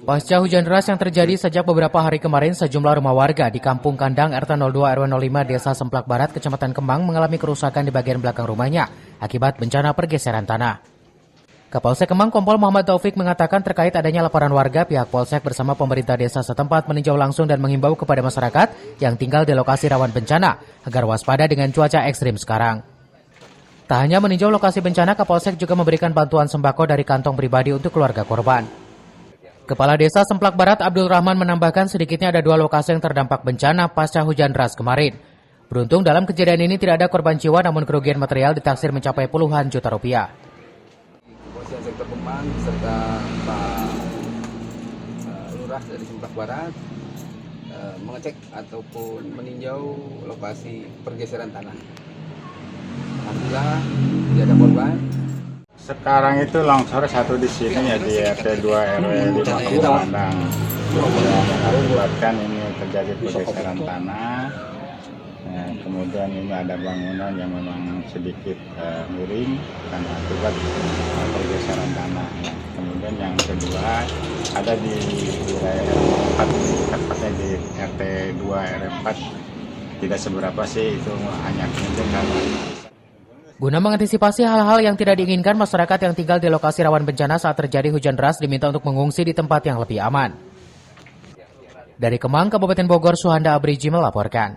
Pasca hujan deras yang terjadi sejak beberapa hari kemarin, sejumlah rumah warga di Kampung Kandang RT 02 RW 05 Desa Semplak Barat, Kecamatan Kemang mengalami kerusakan di bagian belakang rumahnya akibat bencana pergeseran tanah. Kapolsek Kemang Kompol Muhammad Taufik mengatakan terkait adanya laporan warga, pihak Polsek bersama pemerintah desa setempat meninjau langsung dan menghimbau kepada masyarakat yang tinggal di lokasi rawan bencana agar waspada dengan cuaca ekstrim sekarang. Tak hanya meninjau lokasi bencana, Kapolsek juga memberikan bantuan sembako dari kantong pribadi untuk keluarga korban. Kepala Desa Semplak Barat Abdul Rahman menambahkan sedikitnya ada 2 lokasi yang terdampak bencana pasca hujan deras kemarin. Beruntung dalam kejadian ini tidak ada korban jiwa, namun kerugian material ditaksir mencapai puluhan juta rupiah. Kepolisian Sektor Kemang serta Pak Lurah dari Semplak Barat mengecek ataupun meninjau lokasi pergeseran tanah. Alhamdulillah tidak ada korban. Sekarang itu longsor satu di sini ya di RT 2 RW 5 Kandang. Mengakibatkan ini terjadi pergeseran tanah. Kemudian ini ada bangunan yang memang sedikit miring karena akibat pergeseran tanah. Kemudian yang kedua ada di wilayah 4, tepatnya di RT 2 RW 4. Tidak seberapa sih, itu hanya kemudian karena Guna mengantisipasi hal-hal yang tidak diinginkan, masyarakat yang tinggal di lokasi rawan bencana saat terjadi hujan deras diminta untuk mengungsi di tempat yang lebih aman. Dari Kemang, Kabupaten Bogor, Suhanda Abriji melaporkan.